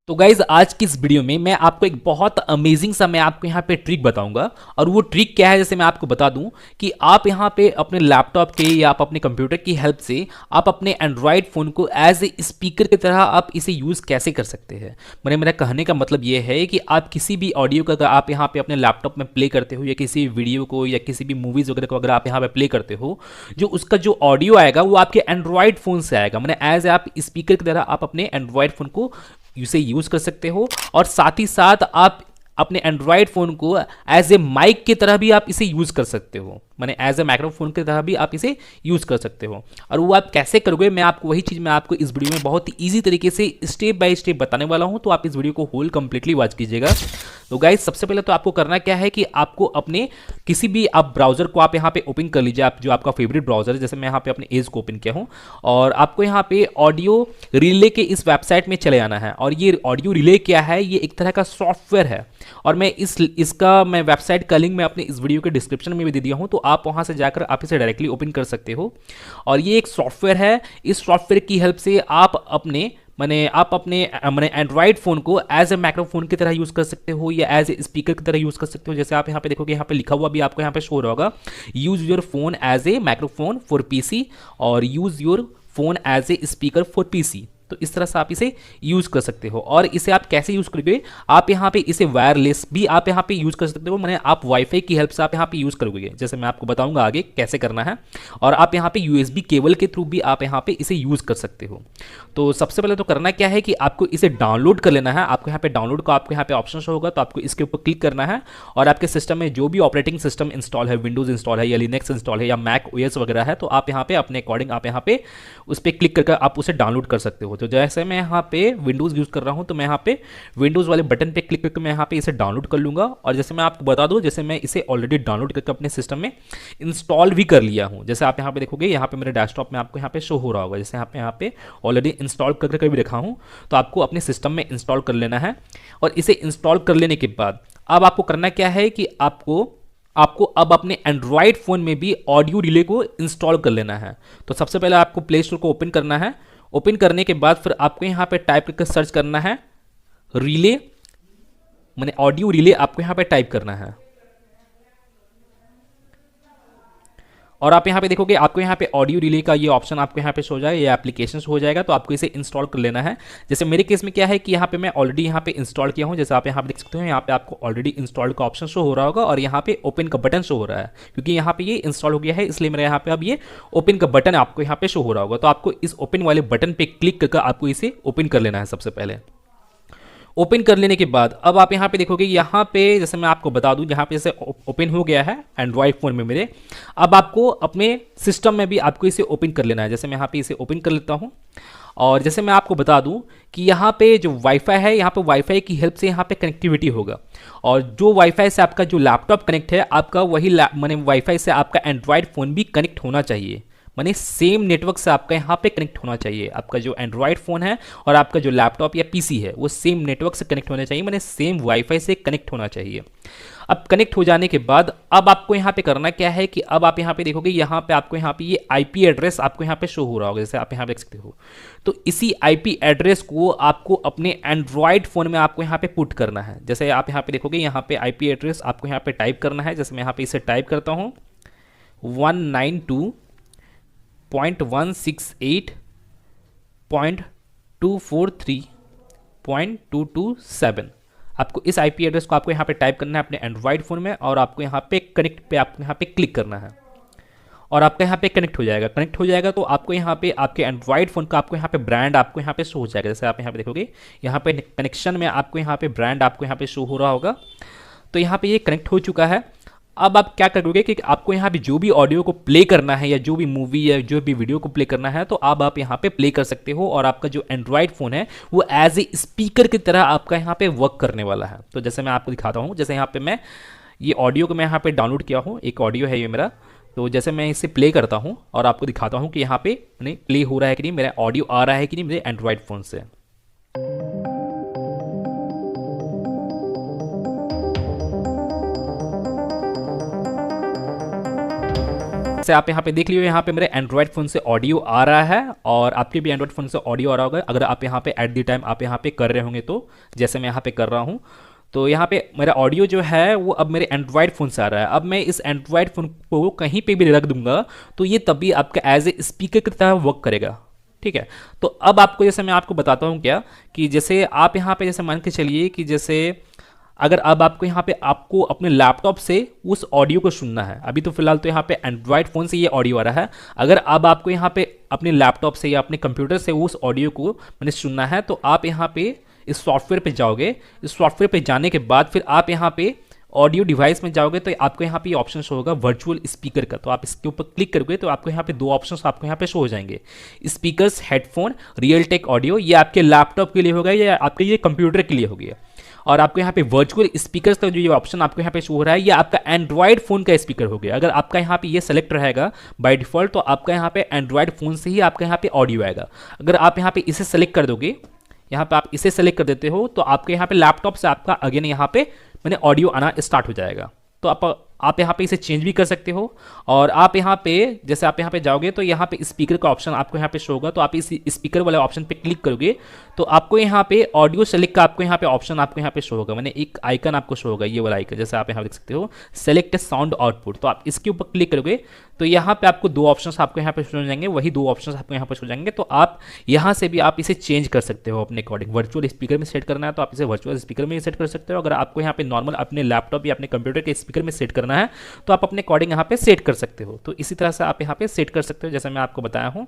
तो गाइज आज की इस वीडियो में मैं आपको एक बहुत अमेजिंग सा मैं आपको यहाँ पे ट्रिक बताऊंगा। और वो ट्रिक क्या है, जैसे मैं आपको बता दूं कि आप यहाँ पे अपने लैपटॉप के या आप अपने कंप्यूटर की हेल्प से आप अपने एंड्रॉयड फ़ोन को एज ए स्पीकर की तरह आप इसे यूज़ कैसे कर सकते हैं। मैंने मेरा कहने का मतलब ये है कि आप किसी भी ऑडियो का अगर आप यहाँ पे अपने लैपटॉप में प्ले करते हो या किसी वीडियो को या किसी भी मूवीज़ वगैरह को अगर आप यहाँ पे प्ले करते हो, जो उसका जो ऑडियो आएगा वो आपके एंड्रॉयड फ़ोन से आएगा। मैंने एज आप स्पीकर की तरह आप अपने एंड्रॉयड फ़ोन को इसे यूज़ कर सकते हो। और साथ ही साथ आप अपने एंड्रॉयड फ़ोन को एज ए माइक की तरह भी आप इसे यूज़ कर सकते हो, माने एज ए माइक्रोफोन की तरह भी आप इसे यूज़ कर सकते हो। और वो आप कैसे करोगे, मैं आपको वही चीज़ मैं आपको इस वीडियो में बहुत ही ईजी तरीके से स्टेप बाय स्टेप बताने वाला हूँ। तो आप इस वीडियो को होल कंप्लीटली वॉच कीजिएगा। तो गाइज सबसे पहले तो आपको करना क्या है कि आपको अपने किसी भी आप ब्राउजर को आप यहाँ पे ओपन कर लीजिए, आप जो आपका फेवरेट ब्राउजर है। जैसे मैं यहाँ पे अपने एज को ओपन किया हूँ और आपको यहाँ पे ऑडियो रिले के इस वेबसाइट में चले आना है। और ये ऑडियो रिले क्या है, ये एक तरह का सॉफ्टवेयर है और मैं इसका मैं वेबसाइट का लिंक मैं अपने इस वीडियो के डिस्क्रिप्शन में भी दे दिया हूँ, तो आप वहाँ से जाकर आप इसे डायरेक्टली ओपन कर सकते हो। और ये एक सॉफ्टवेयर है, इस सॉफ्टवेयर की हेल्प से आप अपने मैंने एंड्रॉइड फ़ोन को एज ए माइक्रोफोन की तरह यूज़ कर सकते हो या एज ए स्पीकर की तरह यूज़ कर सकते हो। जैसे आप यहाँ पे देखोगे, यहाँ पे लिखा हुआ भी आपको यहाँ पे शो हो रहा होगा, use your phone as a microphone for PC और use your phone as a speaker for PC. तो इस तरह से आप इसे यूज़ कर सकते हो। और इसे आप कैसे यूज़ करोगे, आप यहाँ पे इसे वायरलेस भी आप यहाँ पे यूज़ कर सकते हो, मैंने आप वाईफाई की हेल्प से आप यहाँ पे यूज़ करोगे, जैसे मैं आपको बताऊंगा आगे कैसे करना है। और आप यहाँ पे यूएसबी केबल के थ्रू भी आप यहाँ पे इसे यूज़ कर सकते हो। तो सबसे पहले तो करना क्या है कि आपको इसे डाउनलोड कर लेना है। आपको यहाँ पे डाउनलोड का आपको यहाँ पे ऑप्शन शो होगा, तो आपको इसके ऊपर क्लिक करना है। और आपके सिस्टम में जो भी ऑपरेटिंग सिस्टम इंस्टॉल है, विंडोज़ इंस्टॉल है या लिनक्स इंस्टॉल है या मैक ओएस वगैरह है, तो आप यहाँ पे अपने अकॉर्डिंग आप यहाँ पे उस पर क्लिक करके आप उसे डाउनलोड कर सकते हो। तो जैसे मैं यहाँ पे विंडोज़ यूज़ कर रहा हूँ, तो मैं यहाँ पे विंडोज़ वाले बटन पे क्लिक करके मैं यहाँ पे इसे डाउनलोड कर लूँगा। और जैसे मैं आपको बता दूँ, जैसे मैं इसे ऑलरेडी डाउनलोड करके अपने सिस्टम में इंस्टॉल भी कर लिया हूँ। जैसे आप यहाँ पे देखोगे, यहाँ पे मेरे डेस्कटॉप में आपको यहाँ पे शो हो रहा होगा, जैसे यहाँ पे ऑलरेडी इंस्टॉल करके भी रखा हूँ। तो आपको अपने सिस्टम में इंस्टॉल कर लेना है। और इसे इंस्टॉल कर लेने के बाद अब आपको करना क्या है कि आपको आपको अब अपने एंड्रॉयड फ़ोन में भी ऑडियो रिले को इंस्टॉल कर लेना है। तो सबसे पहले आपको प्ले स्टोर को ओपन करना है। ओपन करने के बाद फिर आपको यहाँ पे टाइप करके सर्च करना है रिले, मैंने ऑडियो रिले आपको यहाँ पे टाइप करना है। और आप यहाँ पे देखोगे, आपको यहाँ पे ऑडियो रिले का ये ऑप्शन आपको यहाँ पे शो हो जाएगा, ये एप्लीकेशन हो जाएगा। तो आपको इसे इंस्टॉल कर लेना है। जैसे मेरे केस में क्या है कि यहाँ पे मैं ऑलरेडी यहाँ पे इंस्टॉल किया हूँ। जैसे आप यहाँ पे देख सकते हो, यहाँ पे आपको ऑलरेडी इंस्टॉल का ऑप्शन शो हो रहा होगा और यहाँ पे ओपन का बटन शो हो रहा है, क्योंकि यहाँ पे ये इंस्टॉल हो गया है, इसलिए मेरे यहाँ पे अब ये ओपन का बटन आपको यहाँ पे शो हो रहा होगा। तो आपको इस ओपन वाले बटन पे क्लिक करके आपको इसे ओपन कर लेना है। सबसे पहले ओपन कर लेने के बाद अब आप यहाँ पे देखोगे, यहाँ पे जैसे मैं आपको बता दूं, यहाँ पे जैसे ओपन हो गया है एंड्रॉयड फ़ोन में मेरे। अब आपको अपने सिस्टम में भी आपको इसे ओपन कर लेना है। जैसे मैं यहाँ पे इसे ओपन कर लेता हूँ। और जैसे मैं आपको बता दूं कि यहाँ पे जो वाईफाई है, यहाँ पे वाईफाई की हेल्प से यहाँ पे कनेक्टिविटी होगा। और जो वाईफाई से आपका जो लैपटॉप कनेक्ट है, आपका वही माने वाईफाई से आपका एंड्रॉयड फ़ोन भी कनेक्ट होना चाहिए, माने सेम नेटवर्क से आपका यहाँ पे कनेक्ट होना चाहिए। आपका जो एंड्रॉयड फ़ोन है और आपका जो लैपटॉप या पीसी है, वो सेम नेटवर्क से कनेक्ट होना चाहिए, माने सेम वाईफाई से कनेक्ट होना चाहिए। अब कनेक्ट हो जाने के बाद अब आपको यहाँ पे करना क्या है कि अब आप यहाँ पे देखोगे, यहाँ पे आपको यहाँ पे ये आईपी एड्रेस आपको यहाँ पे शो हो रहा होगा, जैसे आप यहाँ देख सकते हो। तो इसी आईपी एड्रेस को आपको अपने एंड्रॉयड फ़ोन में आपको यहाँ पे पुट करना है। जैसे आप यहाँ पे देखोगे, यहाँ पे आईपी एड्रेस आपको यहाँ पे टाइप करना है। जैसे मैं यहाँ पे इसे टाइप करता हूँ 192.168.243.227। आपको इस आईपी एड्रेस को आपको यहाँ पे टाइप करना है अपने एंड्रॉयड फ़ोन में और आपको यहाँ पे कनेक्ट पे आपको यहाँ पे क्लिक करना है। और आपका यहाँ पे कनेक्ट हो जाएगा। कनेक्ट हो जाएगा तो आपको यहाँ पे आपके एंड्रॉयड फ़ोन का आपको यहाँ पे ब्रांड आपको यहाँ पे शो हो जाएगा। जैसे आप यहाँ पे देखोगे, यहाँ पे कनेक्शन में आपको यहाँ पे ब्रांड आपको यहाँ पे शो हो रहा होगा। तो यहाँ पे ये कनेक्ट हो चुका है। अब आप क्या करोगे कि आपको यहाँ पे जो भी ऑडियो को प्ले करना है या जो भी मूवी या जो भी वीडियो को प्ले करना है, तो अब आप यहाँ पे प्ले कर सकते हो। और आपका जो एंड्रॉयड फ़ोन है वो एज ए स्पीकर की तरह आपका यहाँ पे वर्क करने वाला है। तो जैसे मैं आपको दिखाता हूँ, जैसे यहाँ पे मैं ये ऑडियो को मैं यहाँ पे डाउनलोड किया हूँ, एक ऑडियो है ये मेरा। तो जैसे मैं इसे प्ले करता हूँ और आपको दिखाता हूँ कि यहाँ पे नहीं प्ले हो रहा है कि नहीं, मेरा ऑडियो आ रहा है कि नहीं मेरे एंड्रॉयड फ़ोन से। जैसे आप यहाँ पे देख लियो, यहाँ पे मेरे एंड्रॉयड फ़ोन से ऑडियो आ रहा है और आपके भी एंड्रॉयड फ़ोन से ऑडियो आ रहा होगा अगर आप यहाँ पे एट द टाइम आप यहाँ पे कर रहे होंगे तो, जैसे मैं यहाँ पे कर रहा हूँ। तो यहाँ पे मेरा ऑडियो जो है वो अब मेरे एंड्रॉयड फ़ोन से आ रहा है। अब मैं इस एंड्रॉयड फ़ोन को कहीं पे भी रख दूंगा तो ये तभी आपका एज ए स्पीकर की तरह वर्क करेगा, ठीक है। तो अब आपको जैसे मैं आपको बताता हूँ क्या, कि जैसे आप यहाँ पे जैसे मान के चलिए कि जैसे अगर अब आपको यहाँ पे आपको अपने लैपटॉप से उस ऑडियो को सुनना है, अभी तो फिलहाल तो यहाँ पे एंड्रॉयड फ़ोन से ये ऑडियो आ रहा है, अगर अब आपको यहाँ पे अपने लैपटॉप से या अपने कंप्यूटर से उस ऑडियो को मैंने सुनना है तो आप यहाँ पे इस सॉफ्टवेयर पे जाओगे। इस सॉफ्टवेयर पे जाने के बाद फिर आप यहाँ पे ऑडियो डिवाइस में जाओगे तो आपको यहाँ पे ऑप्शन शो होगा वर्चुअल स्पीकर का। तो आप इसके ऊपर क्लिक करोगे तो आपको यहाँ पे दो ऑप्शंस आपको यहाँ पे शो हो जाएंगे, speakers, headphone, real tech audio. ये आपके लैपटॉप के लिए होगा या आपके ये कंप्यूटर के लिए हो गया। और आपको यहाँ पे वर्चुअल स्पीकर्स का जो ये ऑप्शन आपको यहाँ पे शो हो रहा है ये आपका एंड्रॉयड फ़ोन का स्पीकर हो गया। अगर आपका यहाँ पे ये सेलेक्ट रहेगा बाय डिफॉल्ट तो आपका यहाँ पे एंड्रॉयड फ़ोन से ही आपका यहाँ पे ऑडियो आएगा। अगर आप यहाँ पे इसे सेलेक्ट कर दोगे, यहाँ पे आप इसे सेलेक्ट कर देते हो तो आपके यहाँ पे लैपटॉप से आपका अगेन यहाँ पे मैंने ऑडियो आना स्टार्ट हो जाएगा। तो आप यहाँ पे इसे चेंज भी कर सकते हो। और आप यहाँ पे जैसे आप यहाँ पे जाओगे तो यहाँ पे स्पीकर का ऑप्शन आपको यहाँ पे शो होगा। तो आप इस स्पीकर वाले ऑप्शन पे क्लिक करोगे तो आपको यहाँ पे ऑडियो सेलेक्ट का आपको यहाँ पे ऑप्शन आपको यहाँ पे शो होगा। मैंने एक आइकन आपको शो होगा, ये वाला आइकन, जैसे आप यहाँ देख सकते हो सेलेक्ट साउंड आउटपुट। तो आप इसके ऊपर क्लिक करोगे तो यहाँ पे आपको दो ऑप्शंस आपको यहाँ पे शो हो जाएंगे, वही दो ऑप्शंस आपको यहाँ पे शो हो जाएंगे। तो आप यहाँ से भी आप इसे चेंज कर सकते हो अपने अकॉर्डिंग। वर्चुअल स्पीकर में सेट करना है तो आप इसे वर्चुअल स्पीकर में सेट कर सकते हो। अगर आपको यहाँ पे नॉर्मल अपने लैपटॉप या अपने कंप्यूटर के स्पीकर में सेट करना है तो आप अपने अकॉर्डिंग यहाँ पे सेट कर सकते हो। तो इसी तरह से आप यहाँ पे सेट कर सकते हो जैसे मैं आपको बताया हूँ।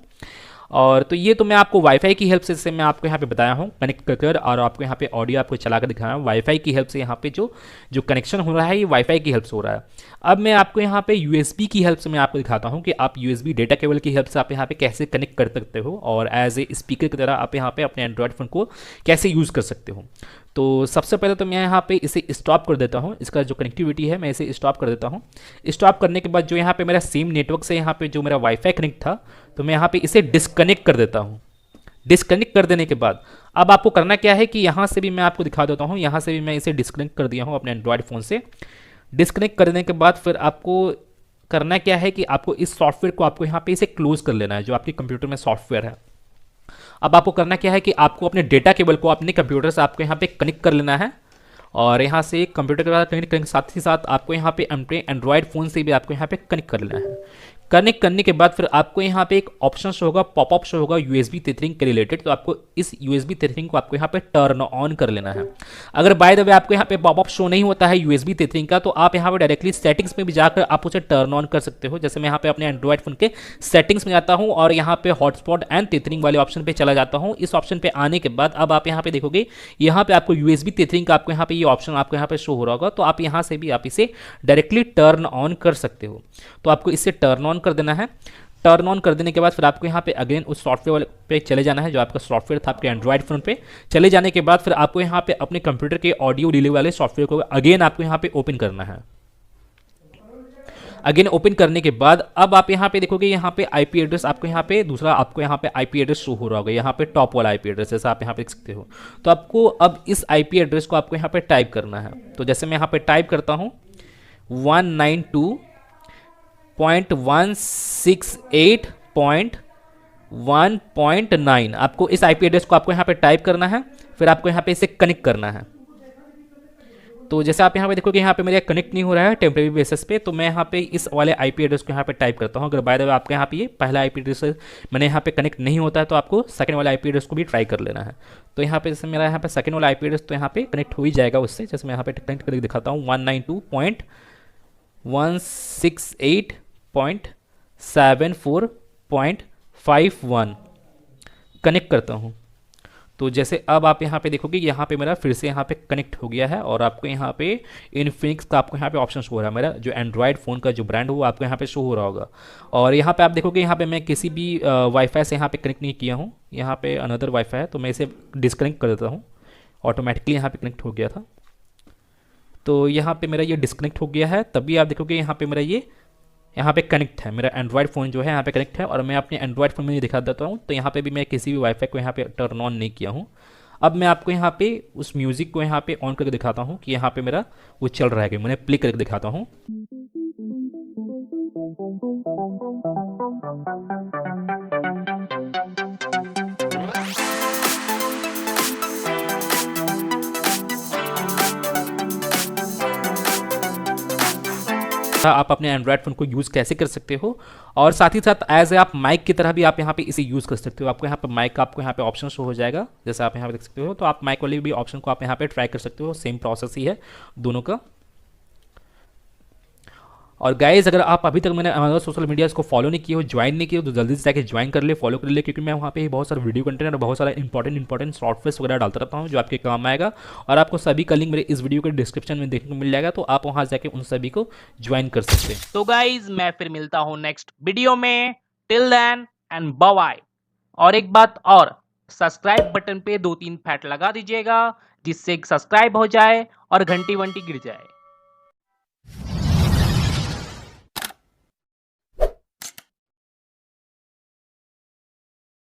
और तो ये तो मैं आपको वाईफाई की हेल्प से मैं आपको यहाँ पे बताया हूँ कनेक्ट कर और आपको यहाँ पे ऑडियो आपको चला कर दिखाया हूँ। वाईफाई की हेल्प से यहाँ पे जो कनेक्शन हो रहा है ये वाईफाई की हेल्प से हो रहा है। अब मैं आपको यहाँ पे यूएसबी की हेल्प से मैं आपको दिखाता हूँ कि आप यूएसबी डेटा केबल की हेल्प से आप यहाँ पे कैसे कनेक्ट कर सकते हो और एज ए स्पीकर की तरह आप यहाँ पे अपने एंड्रॉयड फ़ोन को कैसे यूज़ कर सकते हो। तो सबसे पहले तो मैं यहाँ पे इसे स्टॉप कर देता हूँ, इसका जो कनेक्टिविटी है मैं इसे स्टॉप कर देता हूँ। स्टॉप करने के बाद जो यहाँ पे मेरा सेम नेटवर्क से यहाँ पे जो मेरा वाईफाई कनेक्ट था तो मैं यहाँ पे इसे डिस्कनेक्ट कर देता हूँ। डिस्कनेक्ट कर देने के बाद अब आपको करना क्या है कि यहाँ से भी मैं आपको दिखा देता हूँ। यहाँ से भी मैं इसे डिस्कनेक्ट कर दिया हूँ अपने एंड्रॉयड फ़ोन से। डिस्कनेक्ट करने के बाद फिर आपको करना क्या है कि आपको इस सॉफ्टवेयर को आपको यहाँ पे इसे क्लोज कर लेना है, जो आपके कंप्यूटर में सॉफ्टवेयर है। अब आपको करना क्या है कि आपको अपने डेटा केबल को अपने कंप्यूटर से आपको यहाँ पे कनेक्ट कर लेना है और यहाँ से कंप्यूटर के साथ कनेक्ट करने के साथ ही साथ आपको यहाँ पे अपने एंड्रॉयड फ़ोन से भी आपको यहाँ पे कनेक्ट कर लेना है। कनेक्ट करने के बाद फिर आपको यहाँ पे एक ऑप्शन शो होगा, पॉपअप शो होगा यूएसबी टेथरिंग के रिलेटेड। तो आपको इस यूएसबी टेथरिंग को आपको यहाँ पे टर्न ऑन कर लेना है। अगर बाय द वे आपको यहाँ पे पॉपअप शो नहीं होता है यूएसबी टेथरिंग का तो आप यहाँ पे डायरेक्टली सेटिंग्स में भी जाकर आप उसे टर्न ऑन कर सकते हो। जैसे मैं यहाँ पे अपने एंड्रॉयड फोन के सेटिंग्स में जाता हूँ और यहाँ पे हॉटस्पॉट एंड टेथरिंग वाले ऑप्शन पे चला जाता हूँ। इस ऑप्शन पे आने के बाद अब आप यहाँ पे देखोगे यहाँ पे आपको यूएसबी टेथरिंग का आपको यहाँ पे ये ऑप्शन आपको यहाँ पे शो हो रहा होगा। तो आप यहाँ से भी आप इसे डायरेक्टली टर्न ऑन कर सकते हो। तो आपको इसे टर्न ऑन कर देना है। टर्न ऑन कर देने के बाद फिर आपको यहाँ पे अगेन उस सॉफ्टवेयर पे चले जाना है जो आपका सॉफ्टवेयर था आपके एंड्रॉयड फोन पे। चले जाने के बाद फिर आपको यहाँ पे अपने कंप्यूटर के ऑडियो डिले वाले सॉफ्टवेयर को अगेन आपको यहाँ पे ओपन करना है। अगेन ओपन करने के बाद अब आप यहाँ पे देखोगे यहाँ पे आईपी एड्रेस आपको यहाँ पे दूसरा आपको यहाँ पे आईपी एड्रेस शो हो रहा होगा, यहाँ पे टॉप वाला आईपी एड्रेस जैसा आप यहाँ पे देख सकते हो। तो आपको अब इस आईपी एड्रेस को आपको यहाँ पे टाइप करना है। तो जैसे मैं यहाँ पे टाइप करता हूँ 192.168.1.9 आपको इस आईपी एड्रेस को आपको यहाँ पे टाइप करना है। फिर आपको यहाँ पे इसे कनेक्ट करना है। तो जैसे आप यहाँ पे देखोगे यहाँ पे मेरा कनेक्ट नहीं हो रहा है टेम्परेरी बेसिस पे, तो मैं यहाँ पे इस वाले आईपी एड्रेस को यहाँ पे टाइप करता हूँ। अगर बाय द वे आपके यहाँ पे ये पहला आईपी एड्रेस मैंने यहाँ पे कनेक्ट नहीं होता है तो आपको सेकंड वाला आईपी एड्रेस को भी ट्राई कर लेना है। तो यहाँ पे जैसे मेरा यहाँ पे सेकंड वाला आईपी एड्रेस तो यहाँ पे कनेक्ट हो ही जाएगा उससे। जैसे मैं यहाँ पे कनेक्ट करके दिखाता हूँ 192.168.74.51 कनेक्ट करता हूँ। तो जैसे अब आप यहाँ पे देखोगे यहाँ पे मेरा फिर से यहाँ पे कनेक्ट हो गया है और आपको यहाँ पे इन्फिनिक्स का आपको यहाँ पे ऑप्शन शो हो रहा है। मेरा जो एंड्रॉयड फ़ोन का जो ब्रांड हो वो आपको यहाँ पे शो हो रहा होगा। और यहाँ पे आप देखोगे यहाँ पे मैं किसी भी वाईफाई से यहाँ पे कनेक्ट नहीं किया हूँ। यहाँ पे अनदर वाईफाई है तो मैं इसे डिस्कनेक्ट कर देता हूँ। ऑटोमेटिकली यहाँ पे कनेक्ट हो गया था। तो यहाँ पे मेरा ये डिस्कनेक्ट हो गया है। तभी आप देखोगे यहाँ पे मेरा ये यहाँ पे कनेक्ट है। मेरा एंड्रॉयड फ़ोन जो है यहाँ पे कनेक्ट है और मैं अपने एंड्रॉयड फ़ोन में ये दिखा देता हूँ। तो यहाँ पे भी मैं किसी भी वाईफाई को यहाँ पे टर्न ऑन नहीं किया हूँ। अब मैं आपको यहाँ पे उस म्यूज़िक को यहाँ पे ऑन करके दिखाता हूँ कि यहाँ पे मेरा वो चल रहा है कि मैंने प्ले करके दिखाता हूँ। आप अपने एंड्रॉयड फ़ोन को यूज़ कैसे कर सकते हो, और साथ ही साथ एज ए आप माइक की तरह भी आप यहाँ पे इसे यूज़ कर सकते हो। आपको यहाँ पे माइक का आपको यहाँ पे ऑप्शन शो हो जाएगा, जैसे आप यहाँ पे देख सकते हो। तो आप माइक वाले भी ऑप्शन को आप यहाँ पे ट्राई कर सकते हो, सेम प्रोसेस ही है दोनों का। और गाइज अगर आप अभी तक मैंने हमारे सोशल मीडिया को फॉलो नहीं किए हो, ज्वाइन नहीं किए हो, तो जल्दी से जाके ज्वाइन कर ले, फॉलो कर ले, क्योंकि मैं वहाँ पे बहुत सारा वीडियो कंटेंट और बहुत सारा इंपॉर्टेंट सॉफ्टवेयर वगैरह डालता रहता हूँ जो आपके काम आएगा। और आपको सभी का लिंक मेरे इस वीडियो के डिस्क्रिप्शन में देखने को मिल जाएगा, तो आप वहाँ जाके उन सभी को ज्वाइन कर सकते हैं। तो गाइज मैं फिर मिलता हूँ नेक्स्ट वीडियो में। Till then and bye. और एक बात और, सब्सक्राइब बटन पे 2-3 फैट लगा दीजिएगा, जिससे सब्सक्राइब हो जाए और घंटी वंटी गिर जाए।